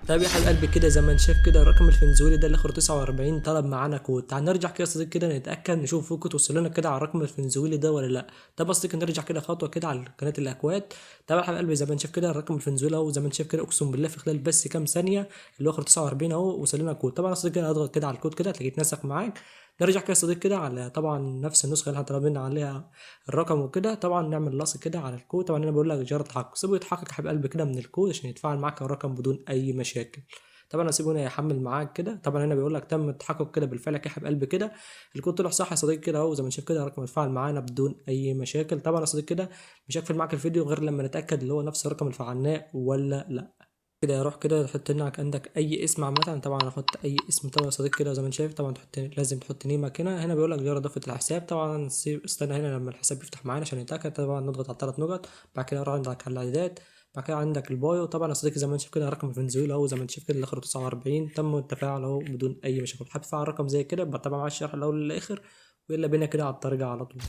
طيب يا حبيب قلبي كده زي ما انت شايف كده الرقم الفنزويلي ده اللي اخره 49 طلب معانا كود. تعال نرجع كده يا صديقي كده نتاكد نشوف فوق توصل لنا كده على الرقم الفنزويلي ده ولا لا. طب يا صديقي نرجع كده خطوه كده على قناه الاكواد. طبعا يا حبيب قلبي زي ما انت شايف كده الرقم الفنزويلي اهو، زي ما انت شايف كده اقسم بالله في خلال بس كام ثانيه اللي هو اخره 49 اهو وصل لنا كود. طبعا يا صديقي كده اضغط كده على الكود كده هتلاقيه اتنسخ معاك. نرجع كده يا صديقي كده على طبعا نفس النسخه اللي احنا طلبنا عليها الرقم وكده. طبعا نعمل لاصق كده على الكود. طبعا انا بقول لك جرى تحقق، سيبه يتحقق يا حبيب قلبي كده من الكود عشان يتفاعل معاك الرقم بدون اي مشاكل. طبعا هسيبه هنا يحمل معاك كده. طبعا هنا بيقول لك تم التحقق كده بالفعل يا حبيب قلبي كده. الكود طلع صح يا صديقي كده اهو، زي ما انت شايف كده الرقم اتفاعل معانا بدون اي مشاكل. طبعا يا صديقي كده مش هقفل معاك الفيديو غير لما نتاكد اللي هو نفس الرقم اللي فعلناه ولا لا. كده روح كده تحط لنا عندك اي اسم عامه. طبعا هحط اي اسم طبعا يا صديقي كده زي ما انت شايف. طبعا تحط لازم تحط نيمك هنا. هنا بيقول لك جرى اضافه الحساب. طبعا استنى هنا لما الحساب يفتح معانا عشان نتاكد. طبعا نضغط على الثلاث نقط. بعد كده نروح عندك على الاعدادات. بعد كده عندك البايو. طبعا يا صديقي زي ما انت شايف كده رقم الفنزويلا اهو، زي ما انت شايف كده اللي اخره 49 تم التفاعل اهو بدون اي مشاكل. حابب تفعل رقم زي كده بتابع معايا الشرح الاول للاخر ويلا بينا كده على الطريقه على طول.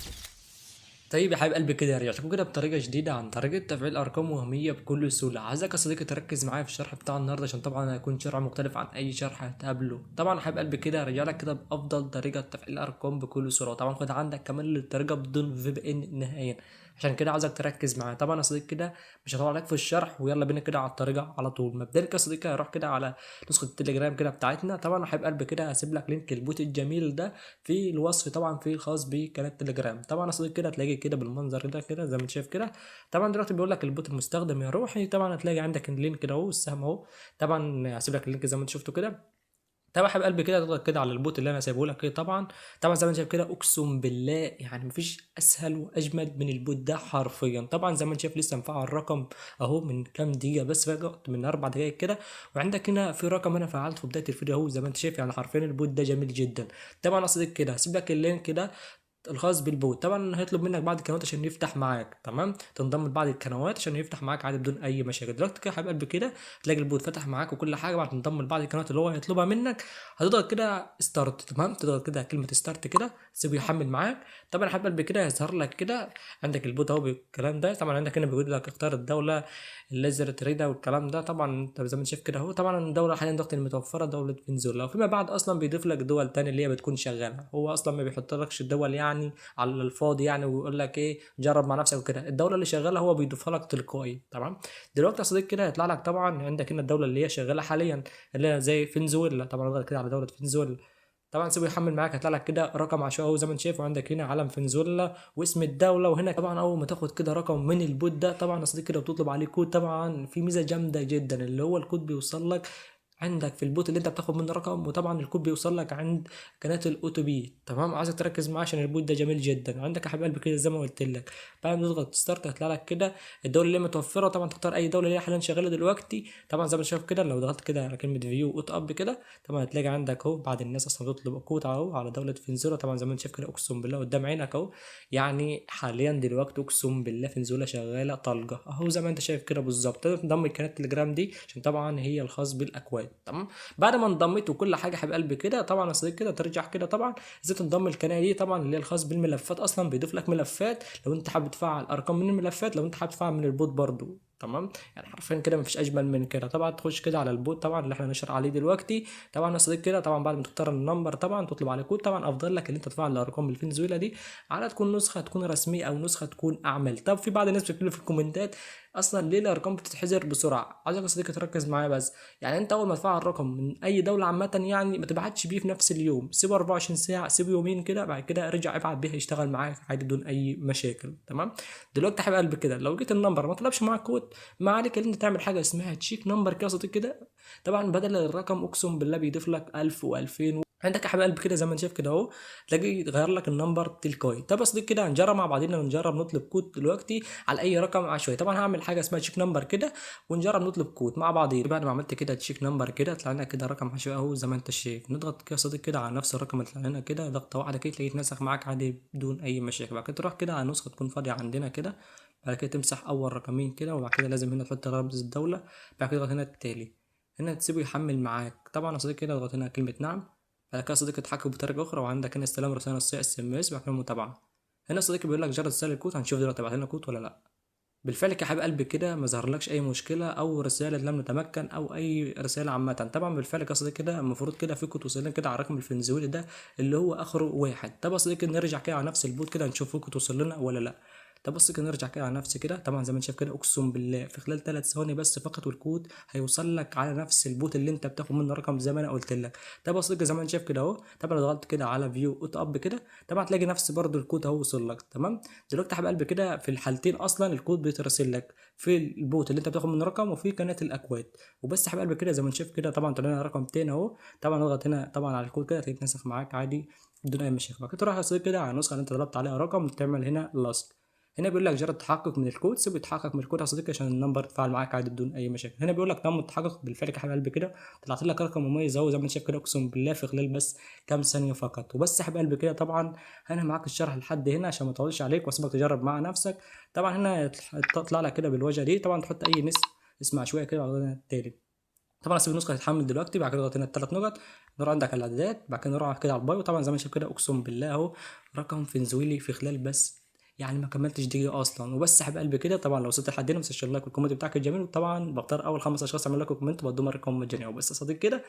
طيب يا حبيب قلبي كده رجعت لكم كده بطريقه جديده عن طريقه تفعيل ارقام وهميه بكل سهوله. عايزك يا صديقي تركز معايا في الشرح بتاع النهارده عشان طبعا هيكون شرح مختلف عن اي شرح هتقابله. طبعا يا حبيب قلبي كده رجع لك كده بافضل طريقه تفعيل الارقام بكل سهوله. طبعا خد عندك كمان الطريقه بدون في بي ان نهائيا. عشان كده عايزك تركز معايا. طبعا يا صديقي كده مش هطول عليك في الشرح ويلا بينا كده على الطريقه على طول. مبدئيا يا صديقي هروح كده على نسخه التليجرام كده بتاعتنا. طبعا يا حبيب قلبي كده هسيب لك لينك البوت الجميل ده في الوصف طبعا في الخاص بقناه تليجرام. طبعا يا صديقي كده هتلاقي كده بالمنظر ده كده زي ما انت شايف كده. طبعا دلوقتي بيقول لك البوت المستخدم يا روحي. طبعا هتلاقي عندك اللينك كده اهو السهم اهو. طبعا هسيب لك اللينك زي ما انت شفته كده. طبعا يا حبيب قلبي كده تضغط كده على البوت اللي انا سايبه لك كده. طبعا زي ما انت شايف كده اقسم بالله يعني مفيش اسهل واجمد من البوت ده حرفيا. طبعا زي ما انت شايف لسه مفعل الرقم اهو من كام دقيقه بس فقط من 4 دقائق كده. وعندك هنا في رقم انا فعلته في بدايه الفيديو اهو زي ما انت شايف. يعني حرفيا البوت ده جميل جدا. طبعا اصدق كده هسيب لك اللينك كده الخاص بالبوت. طبعا هيطلب منك بعض القنوات عشان يفتح معاك تمام. تنضم لبعض القنوات عشان يفتح معاك عادي بدون اي مشاكل. دلوقتي كده يا حبيب قلبي كده تلاقي البوت فتح معاك وكل حاجه. بعد تنضم لبعض القنوات اللي هو هيطلبها منك هتضغط كده ستارت تمام. تضغط كده كلمه ستارت كده تسيبه يحمل معاك. طبعا يا حبيب قلبي كده هيظهر لك كده عندك البوت اهو بالكلام ده. طبعا عندك هنا بيقول لك اختار الدوله الليزر تريدا والكلام ده. طبعا انت زي ما انت شايف كده اهو. طبعا الدوله حاليا ضغط المتوفره دوله فنزويلا وفيما بعد اصلا بيضيف لك دول تانية اللي هي بتكون شغاله. هو اصلا ما بيحطلكش الدول يعني على الفاضي يعني ويقول لك ايه جرب مع نفسك وكده. الدوله اللي شغاله هو بيضيفها لك تلقائي تمام. دلوقتي يا صديقي كده هيطلع لك طبعا عندك هنا الدوله اللي هي شغاله حاليا اللي هي زي فنزويلا. طبعا اضغط كده على دوله فنزويلا. طبعا سيبه يحمل معاك هيطلع لك كده رقم عشوائي زي ما انت شايف. وعندك هنا علم فنزويلا واسم الدوله. وهنا طبعا اول ما تاخد كده رقم من البوت ده طبعا يا صديقي كده بتطلب عليه كود. طبعا في ميزه جامده جدا اللي هو الكود بيوصل لك عندك في البوت اللي انت بتاخد منه رقم. وطبعا الكود بيوصل لك عند قناه الاوتو بي تمام. عايزك تركز معاه عشان البوت ده جميل جدا. عندك يا حبيب قلبي كده زي ما قلت لك بعد ما تضغط ستارت هيطلع لك كده الدوله اللي هي متوفره. طبعا تختار اي دوله اللي هي حاليا شغاله دلوقتي. طبعا زي ما انت شايف كده لو ضغطت كده على كلمه فيو اوت اب كده طبعا هتلاقي عندك اهو بعد الناس اصلا بتطلب كود اهو على دوله فنزويلا. طبعا زي ما انت شايف كده اقسم بالله قدام عينك اهو. يعني حاليا دلوقتي اقسم بالله فنزويلا شغاله طلقه اهو زي ما انت شايف كده بالظبط. تقدر تنضم لقناه التليجرام دي عشان طبعا هي الخاص بالاكواد تمام. بعد ما انضميت وكل حاجه حبيب قلبي كده طبعا يا صديقي كده ترجع كده. طبعا ازاي تنضم القناه دي طبعا اللي هي الخاص بالملفات اصلا بيضيف لك ملفات لو انت حابب تفعل ارقام من الملفات. لو انت حابب تفعل من البوت برضو تمام. يعني حرفيا كده مفيش اجمل من كده. طبعا تخش كده على البوت طبعا اللي احنا نشر عليه دلوقتي. طبعا يا صديقي كده طبعا بعد ما تختار النمبر طبعا تطلب عليه كود. طبعا افضل لك ان انت تفعل الارقام الفنزويلا دي على تكون نسخه تكون رسميه او نسخه تكون اعمل. طب في بعض الناس بتكتب في الكومنتات اصلا ليه الارقام بتتحذر بسرعه. عايزك يا صديقي تركز معايا بس. يعني انت اول ما تفعل رقم من اي دوله عامه يعني ما تبعتش بيه في نفس اليوم. سيبه 24 ساعه سيبه يومين كده. بعد كده ارجع ابعت بيه يشتغل معاك عادي بدون اي مشاكل تمام. دلوقتي يا حبيب قلبي كده لو جيت النمبر ما طلبش معاك كود ما عليك ان انت تعمل حاجه اسمها تشيك نمبر كده يا صديقي كده. طبعا بدل الرقم اقسم بالله بيضيف لك 1000 و2000 عندك يا حبيب قلبي كده زي ما انت شايف كده اهو. تلاقي غير لك النمبر تلقائي. طب يا صديقي كده هنجرب مع بعضينا ونجرب نطلب كود دلوقتي على اي رقم عشوائي. طبعا هعمل حاجه اسمها تشيك نمبر كده ونجرب نطلب كود مع بعضينا. بعد ما عملت كده تشيك نمبر كده طلع لنا كده رقم عشوائي اهو زي ما انت شايف. نضغط كده يا صديقي كده على نفس الرقم اللي طلع لنا كده ضغطه واحده كده تلاقيه يتنسخ معاك عادي بدون اي مشاكل. بعد كده تروح كده على نسخه تكون فاضيه عندنا كده. بعد كده تمسح اول رقمين كده. وبعد كده لازم هنا تحط رمز الدوله. بعد كده تضغط هنا التالي. هنا تسيبه يحمل معاك. طبعا يا صديقي كده اضغط هنا كلمه نعم. بعد كده صديقي تحكم بطريقه اخرى. وعندك هنا استلام رساله نصيه اس ام اس. بعد كده متابعه. هنا صديقي بيقول لك جرب رساله الكود. هنشوف دلوقتي بعت لنا كود ولا لا. بالفعل يا حبيب قلبي كده ما ظهرلكش اي مشكله او رساله لم نتمكن او اي رساله عامه. طبعا بالفعل يا صديقي كده المفروض كده في كود وصل لنا كده على الرقم الفنزويلي ده اللي هو اخره واحد. طب يا صديقي نرجع كده على نفس البوت كده نشوف في كود وصل لنا ولا لا. طب بص كده نرجع كده على نفس كده. طبعا زي ما انت شايف كده اقسم بالله في خلال 3 ثواني بس فقط والكود هيوصل لك على نفس البوت اللي انت بتاخد منه رقم زي ما انا قلت لك. طب يا صديقي زي ما انت شايف كده اهو. طبعا لو ضغطت كده على فيو اوت اب كده طبعا هتلاقي نفس برضو الكود اهو وصل لك تمام. دلوقتي يا حبيب قلبي كده في الحالتين اصلا الكود بيترسل لك في البوت اللي انت بتاخد منه رقم وفي قناه الاكواد وبس يا حبيب قلبي كده. زي ما انت شايف كده طبعا طلع لنا رقم تاني اهو. طبعا اضغط هنا طبعا على الكود كده هتتنسخ معاك عادي بدون اي مشاكل. بعد كده تروح يا صديقي كده على النسخه اللي انت طلبت عليها رقم وتعمل هنا لاست. هنا بيقول لك جرى التحقق من الكود. سيب يتحقق من الكود يا صديقي عشان النمبر تفعل معاك عادي بدون اي مشاكل. هنا بيقول لك تم التحقق بالفعل يا حبيب قلبي كده. طلعت لك رقم مميز اهو زي ما انت شايف كده اقسم بالله في خلال بس كام ثانيه فقط. وبس يا حبيب قلبي كده طبعا انا معاك الشرح لحد هنا عشان ما اطولش عليك واسيبك تجرب مع نفسك. طبعا هنا تطلع لك كده بالواجهه دي. طبعا تحط اي اسم عشوائي كده على التالي. طبعا اسيب النسخه تتحمل دلوقتي. بعد كده ضغط هنا ال3 نقط نروح عندك على الاعدادات. بعد كده نروح كده على البايو. طبعا زي ما شايف كده اقسم بالله اهو رقم فنزويلي في خلال بس يعني ما كملتش دقيقه اصلا. وبس يا حبيب قلبي كده طبعا لو وصلت لحد هنا ما تنساش اللايك والكومنت بتاعك الجميل. وطبعا بختار اول 5 اشخاص اعمل لكم كومنت وبدوم الرقم مجاني. وبس يا صديقي كده